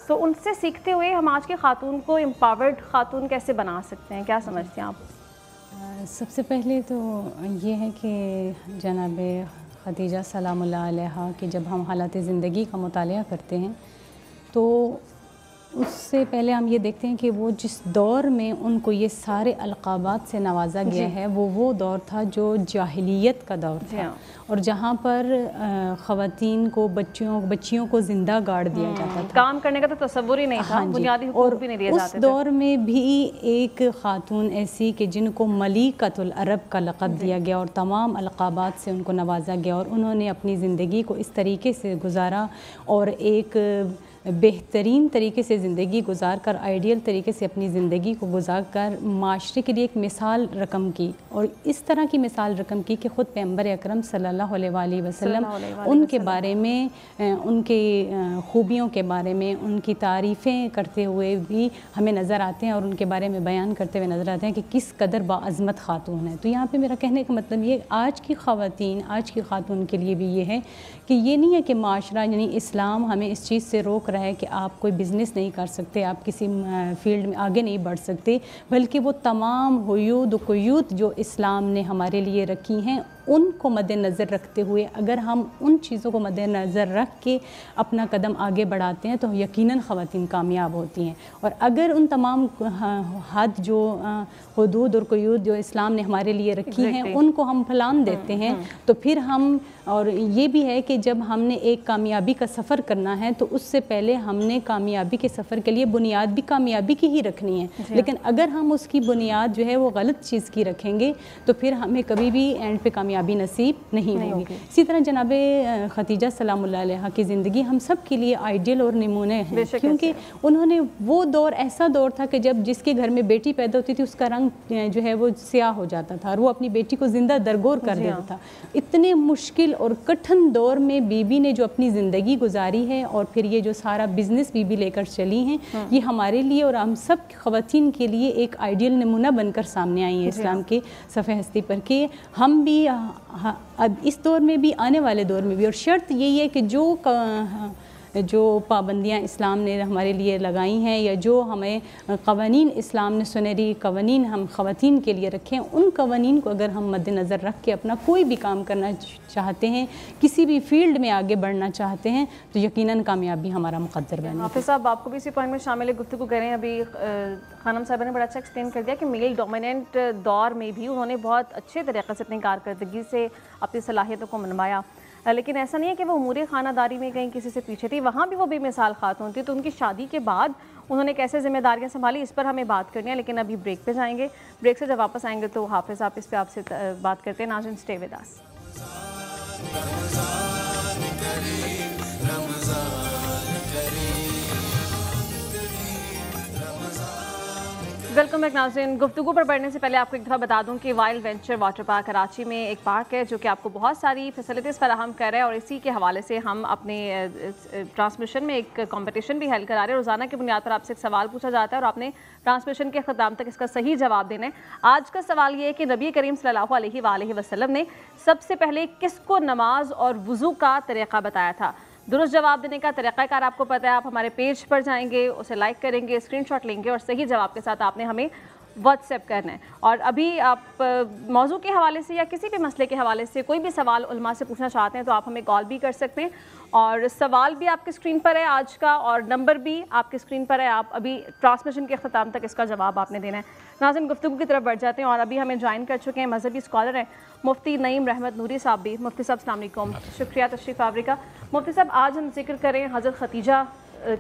تو ان سے سیکھتے ہوئے ہم آج کے خاتون کو امپاورڈ خاتون کیسے بنا سکتے ہیں؟ کیا سمجھتے ہیں آپ؟ سب سے پہلے تو یہ ہے کہ جناب خدیجہ سلام اللہ علیہا کہ جب ہم حالات زندگی کا مطالعہ کرتے ہیں تو اس سے پہلے ہم یہ دیکھتے ہیں کہ وہ جس دور میں ان کو یہ سارے القابات سے نوازا گیا ہے وہ دور تھا جو جاہلیت کا دور تھا، اور جہاں پر خواتین کو بچیوں کو زندہ گاڑ دیا جاتا تھا. کام کرنے کا تو تصور ہی نہیں تھا، بنیادی حقوق بھی نہیں دیے جاتے تھے. اس دور میں بھی ایک خاتون ایسی کہ جن کو ملیکۃ العرب کا لقب دیا گیا اور تمام القابات سے ان کو نوازا گیا، اور انہوں نے اپنی زندگی کو اس طریقے سے گزارا اور ایک بہترین طریقے سے زندگی گزار کر، آئیڈیل طریقے سے اپنی زندگی کو گزار کر معاشرے کے لیے ایک مثال رقم کی، اور اس طرح کی مثال رقم کی کہ خود پیغمبر اکرم صلی اللہ علیہ وآلہ وسلم ان کے بارے میں، ان کے خوبیوں کے بارے میں، ان کی تعریفیں کرتے ہوئے بھی ہمیں نظر آتے ہیں، اور ان کے بارے میں بیان کرتے ہوئے نظر آتے ہیں کہ کس قدر باعظمت خاتون ہے۔ تو یہاں پہ میرا کہنے کا مطلب یہ آج کی خواتین، آج کی خاتون کے لیے بھی یہ ہے کہ یہ نہیں ہے کہ معاشرہ یعنی اسلام ہمیں اس چیز سے روک رہا ہے کہ آپ کوئی بزنس نہیں کر سکتے، آپ کسی فیلڈ میں آگے نہیں بڑھ سکتے، بلکہ وہ تمام حدود و قیود جو اسلام نے ہمارے لیے رکھی ہیں ان کو مد نظر رکھتے ہوئے اگر ہم ان چیزوں کو مد نظر رکھ کے اپنا قدم آگے بڑھاتے ہیں تو یقیناً خواتین کامیاب ہوتی ہیں۔ اور اگر ان تمام حد جو حدود اور قیود جو اسلام نے ہمارے لیے رکھی ہیں ان کو ہم پھلان دیتے ہیں تو پھر ہم، اور یہ بھی ہے کہ جب ہم نے ایک کامیابی کا سفر کرنا ہے تو اس سے پہلے ہم نے کامیابی کے سفر کے لیے بنیاد بھی کامیابی کی ہی رکھنی ہے، لیکن اگر ہم اس کی بنیاد جو ہے وہ غلط چیز کی رکھیں گے تو پھر ہمیں کبھی بھی اینڈ پہ کامیابی نصیب نہیں ہوگی۔ اسی طرح جناب خدیجہ سلام اللہ علیہ کی زندگی ہم سب کے لیے آئیڈیل اور نمونے ہیں، کیونکہ انہوں نے وہ دور ایسا دور تھا کہ جب جس کے گھر میں بیٹی پیدا ہوتی تھی اس کا رنگ جو ہے وہ سیاہ ہو جاتا تھا اور وہ اپنی بیٹی کو زندہ درگور کر دیتا تھا۔ اتنے مشکل اور کٹھن دور میں بی بی نے جو اپنی زندگی گزاری ہے اور پھر یہ جو سارا بزنس بی بی لے کر چلی ہیں، یہ ہمارے لیے اور ہم سب خواتین کے لیے ایک آئیڈیل نمونہ بن کر سامنے آئی ہیں اسلام کے صفحہ ہستی پر، کہ ہم بھی اب اس دور میں بھی، آنے والے دور میں بھی، اور شرط یہی ہے کہ جو پابندیاں اسلام نے ہمارے لیے لگائی ہیں یا جو ہمیں قوانین اسلام نے سنہری قوانین ہم خواتین کے لیے رکھے ہیں، ان قوانین کو اگر ہم مد نظر رکھ کے اپنا کوئی بھی کام کرنا چاہتے ہیں، کسی بھی فیلڈ میں آگے بڑھنا چاہتے ہیں تو یقیناً کامیابی ہمارا مقدر بنے۔ حافظ صاحب، آپ کو بھی اسی پوائنٹ میں شامل گفتگو کریں۔ ابھی خانم صاحبہ نے بڑا اچھا ایکسپلین کر دیا کہ میل ڈومیننٹ دور میں بھی انہوں نے بہت اچھے طریقے سے اپنی کارکردگی سے اپنی صلاحیتوں کو منوایا، لیکن ایسا نہیں ہے کہ وہ امور خانہ داری میں کہیں کسی سے پیچھے تھی، وہاں بھی وہ بے مثال خاتون تھی۔ تو ان کی شادی کے بعد انہوں نے کیسے ذمہ داریاں سنبھالی، اس پر ہمیں بات کرنی ہے، لیکن ابھی بریک پہ جائیں گے۔ بریک سے جب واپس آئیں گے تو حافظ آپ اس پہ آپ سے بات کرتے ہیں۔ ناظرین stay with us. Welcome back ناظرین۔ گفتگو پر بڑھنے سے پہلے آپ کو ایک دفعہ بتا دوں کہ wild venture water park Karachi میں ایک پارک ہے جو کہ آپ کو بہت ساری فیسلٹیز فراہم کر رہا ہے، اور اسی کے حوالے سے ہم اپنے ٹرانسمیشن میں ایک کمپٹیشن بھی ہیلڈ کرا رہے ہیں۔ روزانہ کی بنیاد پر آپ سے ایک سوال پوچھا جاتا ہے اور آپ نے ٹرانسمیشن کے اختتام تک اس کا صحیح جواب دینا ہے۔ آج کا سوال یہ ہے کہ نبی کریم صلی اللہ علیہ وآلہ وسلم نے سب سے پہلے کس کو نماز اور وضو کا طریقہ بتایا تھا؟ درست جواب دینے کا طریقہ کار آپ کو پتہ ہے، آپ ہمارے پیج پر جائیں گے، اسے لائک کریں گے، اسکرین شاٹ لیں گے اور صحیح جواب کے ساتھ آپ نے ہمیں واٹس ایپ کرنا ہے۔ اور ابھی آپ موضوع کے حوالے سے یا کسی بھی مسئلے کے حوالے سے کوئی بھی سوال علماء سے پوچھنا چاہتے ہیں تو آپ ہمیں کال بھی کر سکتے ہیں، اور سوال بھی آپ کی اسکرین پر ہے آج کا اور نمبر بھی آپ کی اسکرین پر ہے۔ آپ ابھی ٹرانسمیشن کے اختتام تک اس کا جواب آپ نے دینا ہے۔ ناظرین، گفتگو کی طرف بڑھ جاتے ہیں، اور ابھی ہمیں جوائن کر چکے ہیں مذہبی اسکالر ہیں مفتی نعیم رحمت نوری صاحب بھی۔ مفتی صاحب السلام علیکم، شکریہ تشریف آوری کا۔ مفتی صاحب، آج ہم ذکر کریں حضرت خدیجہ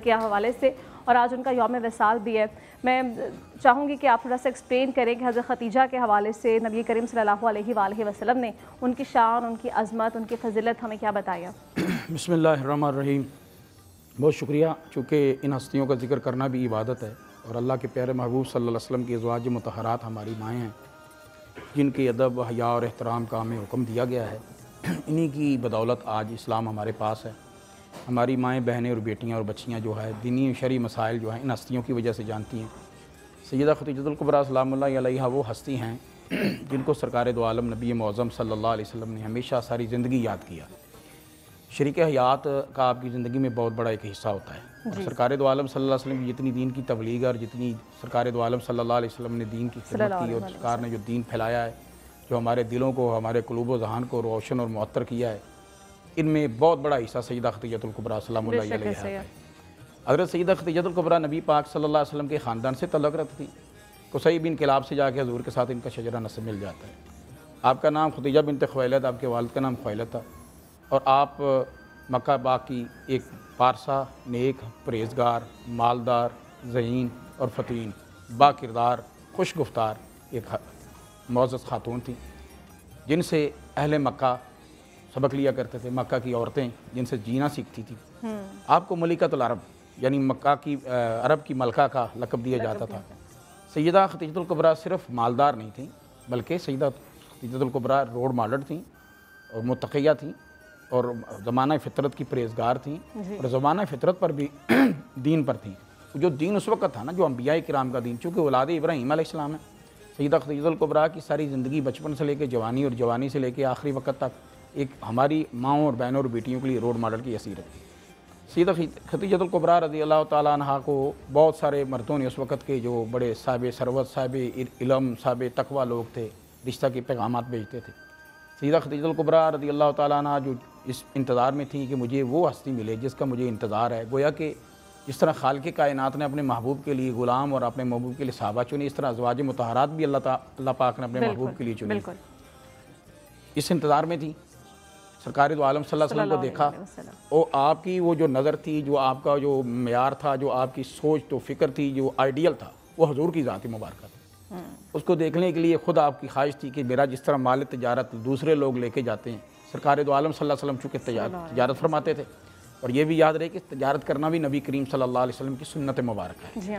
کے حوالے سے، اور آج ان کا یوم وصال بھی ہے۔ میں چاہوں گی کہ آپ تھوڑا سا ایکسپلین کریں کہ حضرت خدیجہ کے حوالے سے نبی کریم صلی اللہ علیہ وآلہ وسلم نے ان کی شان، ان کی عظمت، ان کی فضیلت ہمیں کیا بتایا؟ بسم اللہ الرحمن الرحیم۔ بہت شکریہ، چونکہ ان ہستیوں کا ذکر کرنا بھی عبادت ہے، اور اللہ کے پیارے محبوب صلی اللہ علیہ وسلم کی ازواج مطہرات ہماری مائیں ہیں جن کی ادب، حیا اور احترام کا ہمیں حکم دیا گیا ہے۔ انہی کی بدولت آج اسلام ہمارے پاس ہے۔ ہماری مائیں، بہنیں اور بیٹیاں اور بچیاں جو ہے دینی و شرعی مسائل جو ہیں ان ہستیوں کی وجہ سے جانتی ہیں۔ سیدہ خدیجہ الکبریٰ سلام اللہ علیہا وہ ہستی ہیں جن کو سرکار دو عالم نبی معظم صلی اللہ علیہ وسلم نے ہمیشہ ساری زندگی یاد کیا۔ شریک حیات کا آپ کی زندگی میں بہت بڑا ایک حصہ ہوتا ہے، اور سرکار دو عالم صلی اللہ علیہ وسلم کی جتنی دین کی تبلیغ اور جتنی سرکار دو عالم صلی اللہ علیہ وسلم نے دین کی خدمت کی اور سرکار نے جو دین پھیلایا ہے، جو ہمارے دلوں کو، ہمارے قلوب و ذہان کو روشن اور معطر کیا ہے، ان میں بہت بڑا حصہ سیدہ خدیجہ الکبریٰ سلام اللہ علیہا ہے۔ حضرت سیدہ خدیجہ الکبریٰ نبی پاک صلی اللہ علیہ وسلم کے خاندان سے تعلق رکھتی تھی۔ قصی بن کلاب سے جا کے حضور کے ساتھ ان کا شجرہ نسب مل جاتا ہے۔ آپ کا نام خدیجہ بنت خویلد، آپ کے والد کا نام خویلد تھا، اور آپ مکہ پاک کی ایک پارسا، نیک، پرہیزگار، مالدار، ذہین اور فتین، با کردار، خوش گفتار ایک معزز خاتون تھیں جن سے اہل مکہ سبق لیا کرتے تھے۔ مکہ کی عورتیں جن سے جینا سیکھتی تھیں۔ آپ کو ملکۃ العرب یعنی مکہ کی عرب کی ملکہ کا لقب دیا جاتا تھا۔ سیدہ خدیجۃ الکبریٰ صرف مالدار نہیں تھیں بلکہ سیدہ خدیجۃ الکبریٰ رول ماڈل تھیں اور متقیہ تھیں اور زمانہ فطرت کی پرہیزگار تھیں اور زمانہ فطرت پر بھی دین پر تھیں۔ جو دین اس وقت تھا نا، جو انبیاء کرام کا دین، چونکہ اولاد ابراہیم علیہ السلام ہے، سیدہ خدیجۃ الکبریٰ کی ساری زندگی بچپن سے لے کے جوانی اور جوانی سے لے کے آخری وقت تک ایک ہماری ماؤں اور بہنوں اور بیٹیوں کے لیے رول ماڈل کی حیثیت تھی۔ سیدہ خدیجۃ الکبریٰ رضی اللہ تعالیٰ عنہا کو بہت سارے مردوں نے اس وقت کے جو بڑے صاحب ثروت، صاحب علم، صاحب تقویٰ لوگ تھے، رشتہ کے پیغامات بھیجتے تھے۔ سیدہ خدیجۃ الکبریٰ رضی اللہ تعالیٰ عنہا جو اس انتظار میں تھی کہ مجھے وہ ہستی ملے جس کا مجھے انتظار ہے، گویا کہ جس طرح خالق کائنات نے اپنے محبوب کے لیے غلام اور اپنے محبوب کے لیے صحابہ چنے، اس طرح ازواج مطہرات بھی اللہ پاک نے اپنے محبوب کے لیے چنے۔ اس انتظار میں تھی، سرکار دو عالم صلی اللہ علیہ وسلم کو دیکھا، اور آپ کی وہ جو نظر تھی، جو آپ کا جو معیار تھا، جو آپ کی سوچ تو فکر تھی، جو آئیڈیل تھا، وہ حضور کی ذات مبارکہ تھی۔ اس کو دیکھنے کے لیے خود آپ کی خواہش تھی کہ میرا جس طرح مال تجارت دوسرے لوگ لے کے جاتے ہیں، سرکار دو عالم صلی اللہ علیہ وسلم چونکہ تجارت فرماتے تھے، اور یہ بھی یاد رہے کہ تجارت کرنا بھی نبی کریم صلی اللہ علیہ وسلم کی سنت مبارکہ ہے،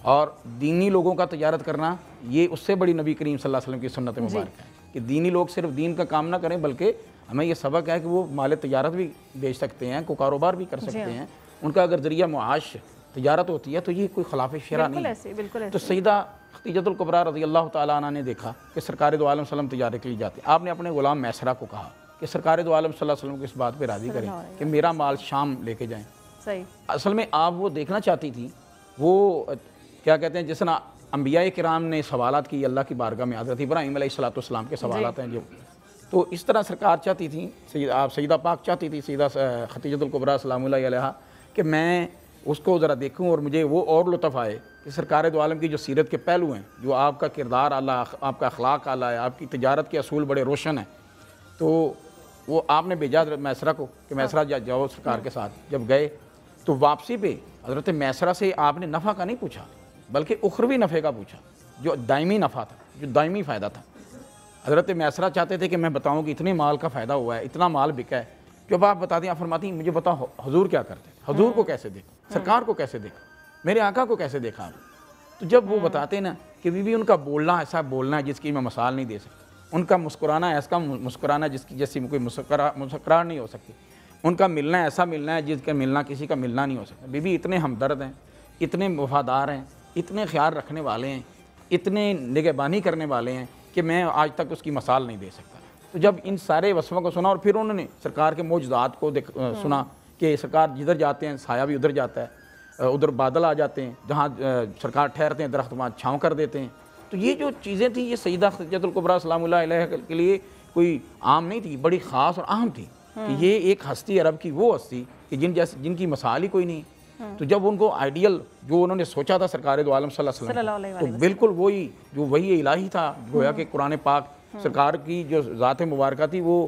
اور دینی لوگوں کا تجارت کرنا یہ اس سے بڑی نبی کریم صلی اللہ علیہ وسلم کی سنت مبارکہ ہے کہ دینی لوگ صرف دین کا کام نہ کریں بلکہ ہمیں یہ سبق ہے کہ وہ مال تجارت بھی بیچ سکتے ہیں، کو کاروبار بھی کر سکتے ہیں، ان کا اگر ذریعہ معاش تجارت ہوتی ہے تو یہ کوئی خلاف شرع نہیں ہے۔ تو سیدہ خدیجۃ الکبریٰ رضی اللہ تعالیٰ عنہ نے دیکھا کہ سرکار دو عالم صلی اللہ علیہ وسلم تجارت کے لیے جاتے ہیں۔ آپ نے اپنے غلام میسرہ کو کہا کہ سرکار دو عالم صلی اللہ علیہ وسلم کو اس بات پہ راضی کریں کہ میرا مال شام لے کے جائیں۔ اصل میں آپ وہ دیکھنا چاہتی تھی، وہ کیا کہتے ہیں، جس طرح انبیاء کرام نے سوالات کی اللہ کی بارگاہ میں، حضرت ابراہیم علیہ السلام کے سوالات ہیں جو، تو اس طرح سرکار چاہتی تھی، سیدہ پاک چاہتی تھی سیدہ خدیجۃ الکبریٰ سلام اللہ علیہا کہ میں اس کو ذرا دیکھوں اور مجھے وہ اور لطف آئے کہ سرکار دو عالم کی جو سیرت کے پہلو ہیں، جو آپ کا کردار اعلیٰ، آپ کا اخلاق اعلیٰ ہے، آپ کی تجارت کے اصول بڑے روشن ہیں، تو وہ آپ نے بھیجا میسرہ کو کہ میسرہ جاؤ سرکار کے ساتھ۔ جب گئے تو واپسی پہ حضرت میسرہ سے آپ نے نفع کا نہیں پوچھا بلکہ اخروی نفع کا پوچھا، جو دائمی نفع تھا، جو دائمی فائدہ تھا۔ حضرت میسرہ چاہتے تھے کہ میں بتاؤں کہ اتنے مال کا فائدہ ہوا ہے، اتنا مال بکا ہے، جب آپ بتا دیں، آپ فرماتی ہیں مجھے بتاؤ حضور کیا کرتے ہیں، حضور کو کیسے دیکھا، سرکار کو کیسے دیکھا، میرے آقا کو کیسے دیکھا آپ۔ تو جب وہ بتاتے ہیں نا کہ بی ان کا بولنا ایسا بولنا ہے جس کی میں مثال نہیں دے سکتا، ان کا مسکرانا ایسا مسکرانا جس کی جیسی کوئی مسکراہٹ نہیں ہو سکتی، ان کا ملنا ایسا ملنا ہے جس کا ملنا کسی کا ملنا نہیں ہو سکتا۔ بی بی اتنے ہمدرد ہیں، اتنے وفادار ہیں، اتنے خیال رکھنے والے ہیں، اتنے نگہبانی کرنے والے ہیں کہ میں آج تک اس کی مثال نہیں دے سکتا۔ تو جب ان سارے وصفوں کو سنا اور پھر انہوں نے سرکار کے معجزات کو سنا کہ سرکار جدھر جاتے ہیں سایہ بھی ادھر جاتا ہے، ادھر بادل آ جاتے ہیں، جہاں سرکار ٹھہرتے ہیں درخت وہاں چھاؤں کر دیتے ہیں، تو یہ جو چیزیں تھیں یہ سیدہ خدیجۃ الکبریٰ سلام اللہ علیہ کے لیے کوئی عام نہیں تھی، بڑی خاص اور اہم تھی کہ یہ ایک ہستی عرب کی وہ ہستی کہ جن کی مثال ہی کوئی نہیں۔ تو جب ان کو آئیڈیل جو انہوں نے سوچا تھا سرکار دو عالم صلی اللہ علیہ وسلم تو بالکل وہی جو وہی الہی تھا، گویا کہ قرآن پاک سرکار کی جو ذات مبارکہ تھی وہ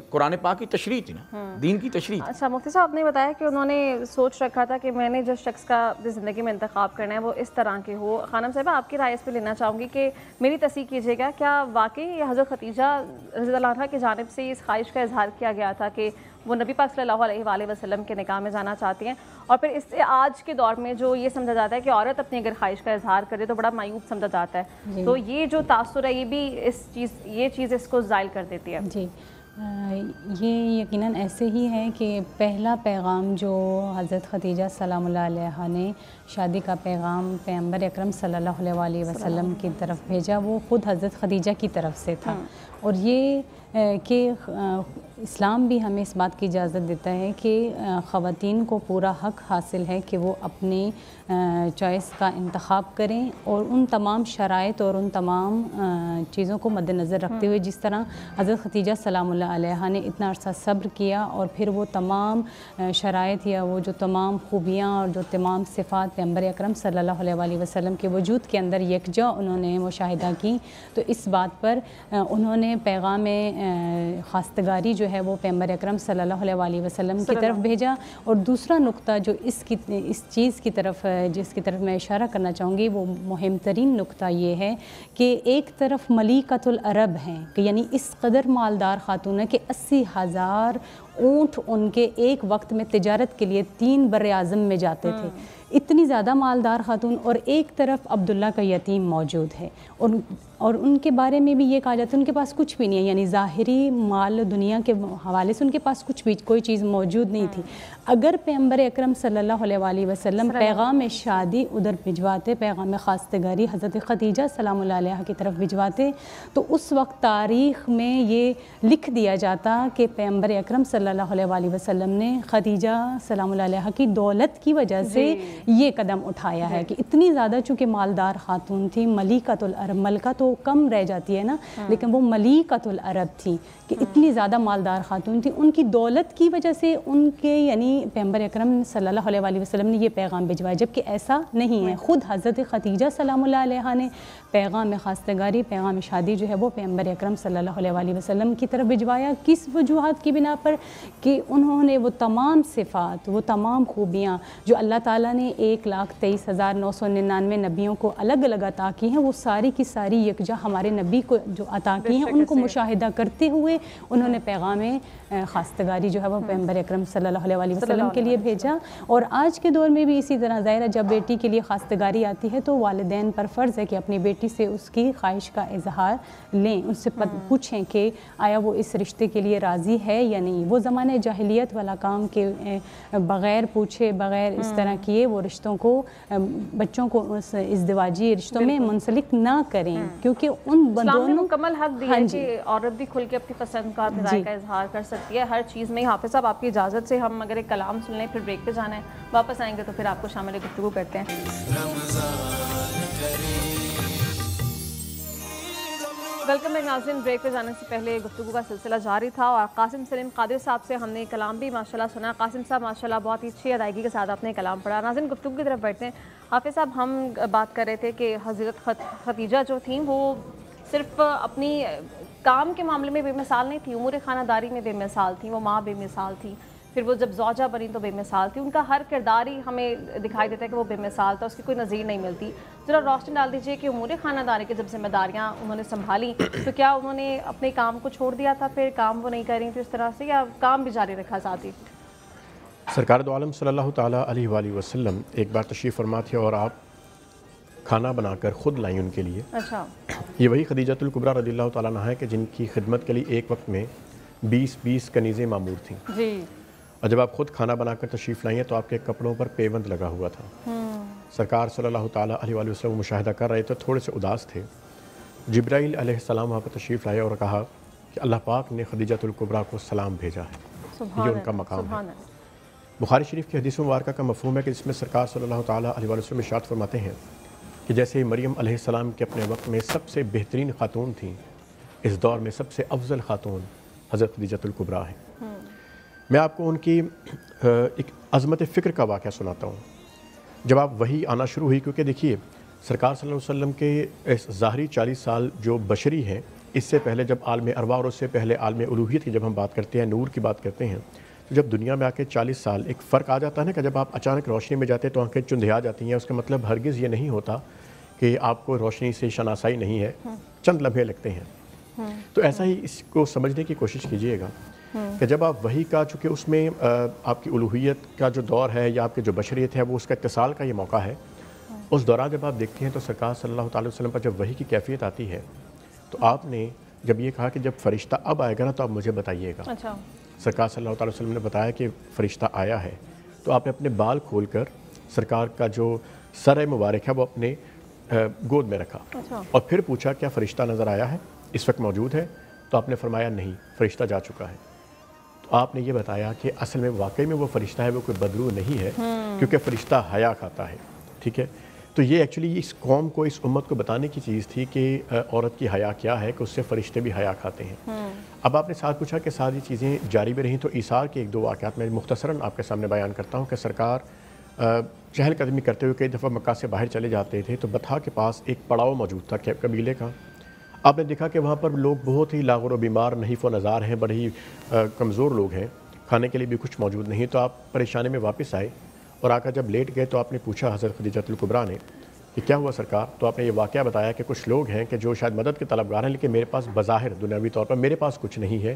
قرآن پاک کی تشریح تھی نا، دین کی تشریح۔ اچھا مفتی صاحب، آپ نے بتایا کہ انہوں نے سوچ رکھا تھا کہ میں نے جس شخص کا زندگی میں انتخاب کرنا ہے وہ اس طرح کے ہو۔ خانم صاحبہ، آپ کی رائے اس پہ لینا چاہوں گی کہ میری تصحیح کیجیے گا، کیا واقعی حضرت خدیجہ رضی اللہ عنہا کی جانب سے اس خواہش کا اظہار کیا گیا تھا کہ وہ نبی پاک صلی اللہ علیہ وآلہ وسلم کے نکاح میں جانا چاہتی ہیں، اور پھر اس سے آج کے دور میں جو یہ سمجھا جاتا ہے کہ عورت اپنی اگر خواہش کا اظہار کرے تو بڑا معیوب سمجھا جاتا ہے، تو یہ جو تاثر ہے یہ بھی یہ چیز اس کو زائل کر دیتی ہے؟ جی، یہ یقیناً ایسے ہی ہے کہ پہلا پیغام جو حضرت خدیجہ سلام اللہ علیہا نے شادی کا پیغام پیغمبر اکرم صلی اللہ علیہ وآلہ وسلم کی طرف بھیجا وہ خود حضرت خدیجہ کی طرف سے تھا، اور یہ کہ اسلام بھی ہمیں اس بات کی اجازت دیتا ہے کہ خواتین کو پورا حق حاصل ہے کہ وہ اپنی چوائس کا انتخاب کریں، اور ان تمام شرائط اور ان تمام چیزوں کو مد نظر رکھتے ہوئے جس طرح حضرت خدیجہ سلام اللہ علیہا نے اتنا عرصہ صبر کیا اور پھر وہ تمام شرائط یا وہ جو تمام خوبیاں اور جو تمام صفات پیغمبر اکرم صلی اللہ علیہ وآلہ وسلم کے وجود کے اندر یکجا انہوں نے مشاہدہ کی، تو اس بات پر انہوں نے پیغام خواستگاری جو ہے وہ پیغمبر اکرم صلی اللہ علیہ وآلہ وسلم کی طرف بھیجا۔ اور دوسرا نقطہ جو اس چیز کی طرف جس کی طرف میں اشارہ کرنا چاہوں گی وہ مہم ترین نقطہ یہ ہے کہ ایک طرف ملیکۃ العرب ہیں کہ یعنی اس قدر مالدار خاتون ہے کہ 80,000 اونٹ ان کے ایک وقت میں تجارت کے لیے 3 بر اعظم میں جاتے تھے. اتنی زیادہ مالدار خاتون، اور ایک طرف عبداللہ کا یتیم موجود ہے، اور ان کے بارے میں بھی یہ کہا جاتا ہے ان کے پاس کچھ بھی نہیں ہے، یعنی ظاہری مال دنیا کے حوالے سے ان کے پاس کچھ بھی کوئی چیز موجود نہیں تھی. اگر پیغمبر اکرم صلی اللہ علیہ وآلہ وسلم پیغام شادی ادھر بھجواتے، پیغام خواستگاری حضرت خدیجہ سلام اللہ علیہ کی طرف بھجواتے، تو اس وقت تاریخ میں یہ لکھ دیا جاتا کہ پیغمبر اکرم صلی اللہ علیہ وآلہ وسلم نے خدیجہ سلام اللہ علیہ کی دولت کی وجہ سے یہ قدم اٹھایا ہے کہ اتنی زیادہ چونکہ مالدار خاتون تھی، ملیکۃ العرب، ملکہ تو کم رہ جاتی ہے نا، لیکن وہ ملیکۃ العرب تھی کہ اتنی زیادہ مالدار خاتون تھی، ان کی دولت کی وجہ سے ان کے یعنی پیغمبر اکرم صلی اللہ علیہ وآلہ وسلم نے یہ پیغام بھجوایا، جبکہ ایسا نہیں ہے. خود حضرت خدیجہ سلام اللہ علیہ نے پیغام خواستگاری، پیغام شادی جو ہے وہ پیغمبر اکرم صلی اللہ علیہ وآلہ وسلم کی طرف بھجوایا. کس وجوہات کی بنا پر؟ کہ انہوں نے وہ تمام صفات، وہ تمام خوبیاں جو اللہ تعالیٰ نے 1,23,999 نبیوں کو الگ الگ عطا کی ہیں، وہ ساری کی ساری یکجا ہمارے نبی کو جو عطا کی ہیں ان کو مشاہدہ کرتے ہوئے انہوں نے پیغام خواستگاری جو ہے وہ پیغمبر اکرم صلی اللہ علیہ وآلہ وسلم کے لیے بھیجا. اور آج کے دور میں بھی اسی طرح ظاہر ہے جب بیٹی کے لیے خواستگاری آتی ہے تو والدین پر فرض ہے کہ اپنی بیٹی سے اس کی خواہش کا اظہار لیں، ان سے پوچھیں کہ آیا وہ اس رشتے کے لیے راضی ہے یا نہیں. وہ زمانہ جاہلیت والا کام کے بغیر پوچھے، بغیر اس طرح کیے وہ رشتوں کو، بچوں کو اس ازدواجی رشتوں میں منسلک نہ کریں، کیونکہ ان اسلام نے مکمل حق دیا ہے کہ عورت بھی کھل کے اپنی پسند کا، اپنے رائے کا اظہار کر سکتی ہے ہر چیز میں. حافظ صاحب آپ کی اجازت سے ہم اگر ایک کلام سن لیں، پھر بریک پہ جانا ہے، واپس آئیں گے تو پھر آپ کو شامل گفتگو کرتے ہیں. ویلکم بیک ناظرین. بریک پہ جانے سے پہلے گفتگو کا سلسلہ جاری تھا اور قاسم سلیم قادر صاحب سے ہم نے کلام بھی ماشاءاللہ سنا. قاسم صاحب ماشاءاللہ بہت ہی اچھی ادائیگی کے ساتھ آپ نے کلام پڑھا. ناظرین گفتگو کی طرف بڑھتے ہیں. حافظ صاحب ہم بات کر رہے تھے کہ حضرت خدیجہ جو تھیں وہ صرف اپنی کام کے معاملے میں بے مثال نہیں تھی، امور خانہ داری میں بے مثال تھیں، وہ ماں بے مثال تھی، پھر وہ جب زوجہ بنی تو بے مثال تھی. ان کا ہر کردار ہی ہمیں دکھائی دیتا ہے کہ وہ بے مثال تھا، اس کی کوئی نظیر نہیں ملتی. ذرا روشنی ڈال دیجئے کہ امور خانہ داری کی جب ذمہ داریاں انہوں نے سنبھالی تو کیا انہوں نے اپنے کام کو چھوڑ دیا تھا، پھر کام وہ نہیں کر رہی تھی اس طرح سے، یا کام بھی جاری رکھا ساتھ ہی؟ سرکار دو عالم صلی اللہ تعالیٰ علیہ وآلہ وسلم ایک بار تشریف فرما تھے اور آپ کھانا بنا کر خود لائیں ان کے لیے. اچھا. یہ وہی خدیجۃ الکبریٰ رضی اللہ تعالیٰ عنہا ہے کہ جن کی خدمت کے لیے ایک وقت میں 20 کنیزیں معمور تھیں. جی. اور جب آپ خود کھانا بنا کر تشریف لائیں تو آپ کے کپڑوں پر پیوند لگا ہوا تھا. سرکار صلی اللہ تعالیٰ علیہ وآلہ وسلم مشاہدہ کر رہے تھے، تھوڑے سے اداس تھے. جبرائیل علیہ السلام وہاں پر تشریف لائے اور کہا کہ اللہ پاک نے خدیجۃ الکبریٰ کو سلام بھیجا ہے، یہ ان کا مقام ہے. بخاری شریف کی حدیث مبارکہ کا مفہوم ہے کہ جس میں سرکار صلی اللہ تعالیٰ علیہ وآلہ وسلم ارشاد فرماتے ہیں کہ جیسے مریم علیہ السلام کے اپنے وقت میں سب سے بہترین خاتون تھیں، اس دور میں سب سے افضل خاتون حضرت خدیجۃ الکبریٰ ہیں. میں آپ کو ان کی ایک عظمت فکر کا واقعہ سناتا ہوں. جب آپ وہی آنا شروع ہوئی، کیونکہ دیکھیے سرکار صلی اللہ علیہ وسلم کے اس ظاہری 40 سال جو بشری ہیں، اس سے پہلے جب عالم ارواح اور اس سے پہلے عالم الوہیت کی جب ہم بات کرتے ہیں، نور کی بات کرتے ہیں، تو جب دنیا میں آ کے 40 سال ایک فرق آ جاتا ہے نا کہ جب آپ اچانک روشنی میں جاتے ہیں تو آنکھیں چندھیا جاتی ہیں. اس کا مطلب ہرگز یہ نہیں ہوتا کہ آپ کو روشنی سے شناسائی نہیں ہے، چند لمحے لگتے ہیں. تو ایسا ہی اس کو سمجھنے کی کوشش کیجئے گا کہ جب آپ وحی کا، چونکہ اس میں آپ کی الوہیت کا جو دور ہے یا آپ کی جو بشریت ہے وہ اس کا اتصال کا یہ موقع ہے. اس دوران جب آپ دیکھتے ہیں تو سرکار صلی اللہ تعالی وسلم پر جب وحی کی کیفیت آتی ہے تو آپ نے جب یہ کہا کہ جب فرشتہ اب آئے گا نا تو آپ مجھے بتائیے گا. اچھا. سرکار صلی اللہ تعالی وسلم نے بتایا کہ فرشتہ آیا ہے تو آپ نے اپنے بال کھول کر سرکار کا جو سر مبارک ہے وہ اپنے گود میں رکھا. اچھا. اور پھر پوچھا کیا فرشتہ نظر آیا ہے، اس وقت موجود ہے؟ تو آپ نے فرمایا نہیں، فرشتہ جا چکا ہے. تو آپ نے یہ بتایا کہ اصل میں واقعی میں وہ فرشتہ ہے، وہ کوئی بدرو نہیں ہے، کیونکہ فرشتہ حیا کھاتا ہے. ٹھیک ہے. تو یہ ایکچولی اس قوم کو، اس امت کو بتانے کی چیز تھی کہ عورت کی حیا کیا ہے، کہ اس سے فرشتے بھی حیا کھاتے ہیں. اب آپ نے ساتھ پوچھا کہ ساری چیزیں جاری بھی رہیں، تو ایثار کے 1-2 واقعات میں مختصراً آپ کے سامنے بیان کرتا ہوں کہ سرکار چہل قدمی کرتے ہوئے کئی دفعہ مکہ سے باہر چلے جاتے تھے تو بطحا کے پاس ایک پڑاؤ موجود تھا قبیلے کا. آپ نے دیکھا کہ وہاں پر لوگ بہت ہی لاغر و بیمار، نحیف و نزار ہیں، بڑے ہی کمزور لوگ ہیں، کھانے کے لیے بھی کچھ موجود نہیں. تو آپ پریشانی میں واپس آئے اور آ کر جب لیٹ گئے تو آپ نے پوچھا حضرت خدیجۃ الکبریٰ نے کہ کیا ہوا سرکار؟ تو آپ نے یہ واقعہ بتایا کہ کچھ لوگ ہیں کہ جو شاید مدد کے طلبگار ہیں، لیکن میرے پاس بظاہر دنیاوی طور پر میرے پاس کچھ نہیں ہے،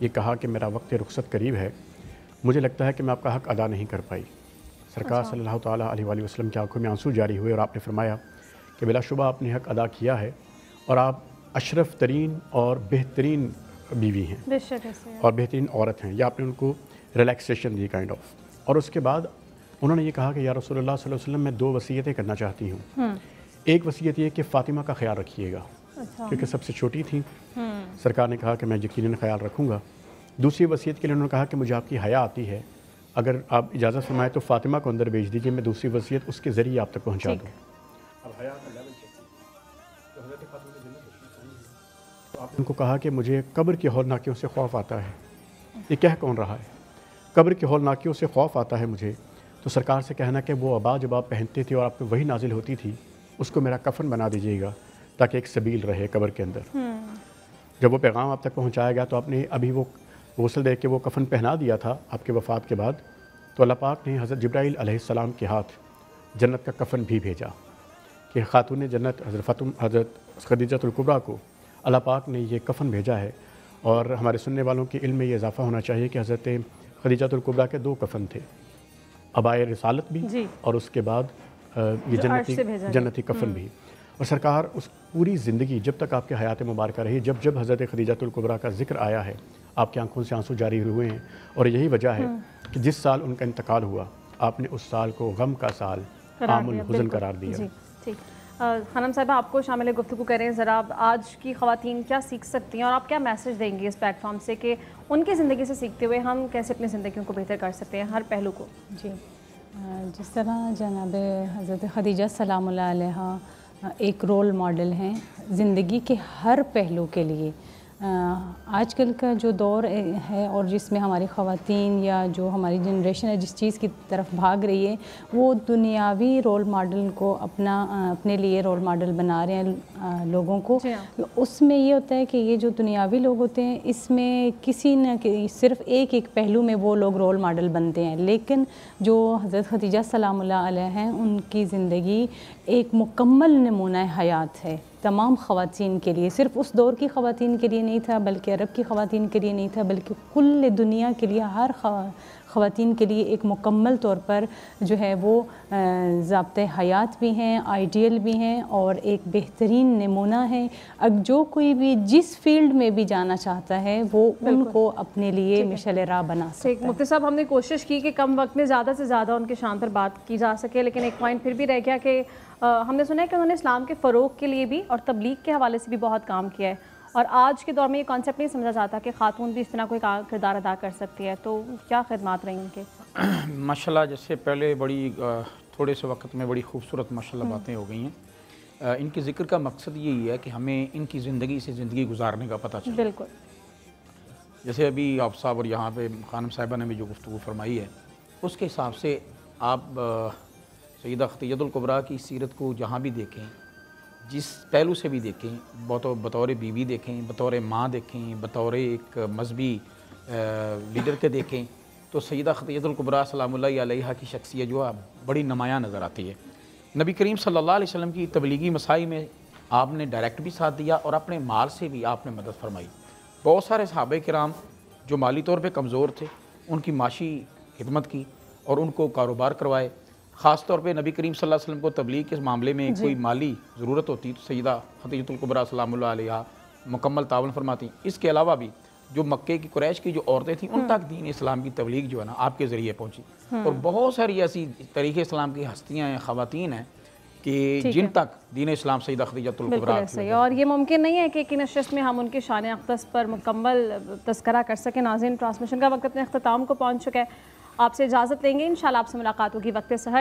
یہ کہا کہ میرا وقت رخصت قریب ہے، مجھے لگتا ہے کہ میں آپ کا حق ادا نہیں کر پائی۔ سرکار صلی اللہ تعالیٰ علیہ وآلہ وسلم کی آنکھوں میں آنسو جاری ہوئے اور آپ نے فرمایا کہ بلا شبہ آپ نے حق ادا کیا ہے اور آپ اشرف ترین اور بہترین بیوی ہیں اور بہترین عورت ہیں۔ یا آپ نے ان کو ریلیکسیشن دی کائنڈ آف۔ اور اس کے بعد انہوں نے یہ کہا کہ یا رسول اللہ صلی اللہ علیہ وسلم میں 2 وصیتیں کرنا چاہتی ہوں۔ ایک وصیت یہ کہ فاطمہ کا خیال رکھیے گا، کیونکہ سب سے چھوٹی تھی۔ سرکار نے کہا کہ میں یقیناً خیال رکھوں گا۔ دوسری وصیت کے لیے انہوں نے کہا کہ مجھے آپ کی حیا آتی ہے، اگر آپ اجازت فرمائیں تو فاطمہ کو اندر بھیج دیجیے، میں دوسری وصیت اس کے ذریعے آپ تک پہنچا دوں۔ اب حیا کا لیول چیک تو حضرت فاطمہ کی جنت تشریف لائی ہے، تو آپ نے ان کو کہا کہ مجھے قبر کے ہولناکیوں سے خوف آتا ہے۔ یہ کہہ کون رہا ہے؟ قبر کے ہولناکیوں سے خوف آتا ہے مجھے، تو سرکار سے کہنا کہ وہ عبا جب آپ پہنتے تھے اور آپ پہ وہی نازل ہوتی تھی، اس کو میرا کفن بنا دیجیے گا تاکہ ایک سبیل رہے قبر کے اندر۔ جب وہ پیغام آپ تک پہنچایا گیا تو آپ نے ابھی وہ غسل دے کے وہ کفن پہنا دیا تھا آپ کے وفات کے بعد، تو اللہ پاک نے حضرت جبرائیل علیہ السلام کے ہاتھ جنت کا کفن بھی بھیجا کہ خاتون جنت حضرت خدیجہ الکبریٰ کو اللہ پاک نے یہ کفن بھیجا ہے۔ اور ہمارے سننے والوں کے علم میں یہ اضافہ ہونا چاہیے کہ حضرت خدیجہ الکبریٰ کے 2 کفن تھے، عبائے رسالت بھی اور اس کے بعد یہ جنتی کفن بھی۔ اور سرکار اس پوری زندگی جب تک آپ کے حیات مبارکہ رہی، جب حضرت خدیجہ الکبریٰ کا ذکر آیا ہے آپ کی آنکھوں سے آنسو جاری ہوئے ہیں۔ اور یہی وجہ ہے کہ جس سال ان کا انتقال ہوا آپ نے اس سال کو غم کا سال، عام الحزن قرار دیا۔ خانم صاحبہ آپ کو شامل گفتگو کریں ذرا، آج کی خواتین کیا سیکھ سکتی ہیں اور آپ کیا میسج دیں گے اس پلیٹ فارم سے کہ ان کی زندگی سے سیکھتے ہوئے ہم کیسے اپنی زندگیوں کو بہتر کر سکتے ہیں ہر پہلو کو؟ جی، جس طرح جناب حضرت خدیجہ سلام اللہ علیہ ایک رول ماڈل ہیں زندگی کے ہر پہلو کے لیے۔ آج کل کا جو دور ہے اور جس میں ہماری خواتین یا جو ہماری جنریشن ہے جس چیز کی طرف بھاگ رہی ہے، وہ دنیاوی رول ماڈل کو اپنے لیے رول ماڈل بنا رہے ہیں لوگوں کو۔ اس میں یہ ہوتا ہے کہ یہ جو دنیاوی لوگ ہوتے ہیں اس میں کسی نہ صرف ایک پہلو میں وہ لوگ رول ماڈل بنتے ہیں، لیکن جو حضرت خدیجہ سلام اللہ علیہ ہیں ان کی زندگی ایک مکمل نمونہ حیات ہے تمام خواتین کے لیے۔ صرف اس دور کی خواتین کے لیے نہیں تھا، بلکہ عرب کی خواتین کے لیے نہیں تھا، بلکہ کل دنیا کے لیے، ہر خواتین کے لیے ایک مکمل طور پر جو ہے وہ ضابطۂ حیات بھی ہیں، آئیڈیل بھی ہیں اور ایک بہترین نمونہ ہے۔ اب جو کوئی بھی جس فیلڈ میں بھی جانا چاہتا ہے وہ ان کو اپنے لیے مشعل راہ بنا سکتا ہے۔ مفتی صاحب ہم نے کوشش کی کہ کم وقت میں زیادہ سے زیادہ ان کے شان پر بات کی جا سکے، لیکن ایک پوائنٹ پھر بھی رہ گیا کہ ہم نے سنا ہے کہ انہوں نے اسلام کے فروغ کے لیے بھی اور تبلیغ کے حوالے سے بھی بہت کام کیا ہے، اور آج کے دور میں یہ کانسیپٹ نہیں سمجھا جاتا کہ خاتون بھی اس طرح کوئی کردار ادا کر سکتی ہے، تو کیا خدمات رہی ان کے؟ ماشاءاللہ جیسے پہلے تھوڑے سے وقت میں بڑی خوبصورت ماشاءاللہ باتیں ہو گئی ہیں۔ ان کے ذکر کا مقصد یہی ہے کہ ہمیں ان کی زندگی سے زندگی گزارنے کا پتہ چلے۔ بالکل، جیسے ابھی آپ صاحب اور یہاں پہ خانم صاحبہ نے بھی جو گفتگو فرمائی ہے اس کے حساب سے آپ سیدہ خدیجہ الکبریٰ کی سیرت کو جہاں بھی دیکھیں، جس پہلو سے بھی دیکھیں، بطور بیوی دیکھیں، بطور ماں دیکھیں، بطور ایک مذہبی لیڈر کے دیکھیں، تو سیدہ خدیجہ الکبریٰ سلام اللہ علیہا کی شخصیت جو ہے بڑی نمایاں نظر آتی ہے۔ نبی کریم صلی اللہ علیہ وسلم کی تبلیغی مساعی میں آپ نے ڈائریکٹ بھی ساتھ دیا اور اپنے مال سے بھی آپ نے مدد فرمائی۔ بہت سارے صحابہ کرام جو مالی طور پہ کمزور تھے ان کی معاشی خدمت کی اور ان کو کاروبار کروائے۔ خاص طور پہ نبی کریم صلی اللہ علیہ وسلم کو تبلیغ کے معاملے میں کوئی مالی ضرورت ہوتی تو سیدہ خدیجہ الکبریٰ سلام اللہ علیہا مکمل تعاون فرماتی۔ اس کے علاوہ بھی جو مکے کی قریش کی جو عورتیں تھیں ان تک دین اسلام کی تبلیغ جو ہے نا آپ کے ذریعے پہنچی، اور بہت ساری ایسی طریقے اسلام کی ہستیاں ہیں، خواتین ہیں کہ جن تک دین اسلام سیدہ خدیجہ الکبریٰ صحیح، اور یہ ممکن نہیں ہے کہ ایک نشست میں ہم ان کے شان اقدس پر مکمل تذکرہ کر سکیں۔ ناظرین، ٹرانسمیشن کا وقت اپنے اختتام کو پہنچ چکا ہے، آپ سے اجازت لیں گے، انشاءاللہ آپ سے ملاقات ہوگی وقت سحر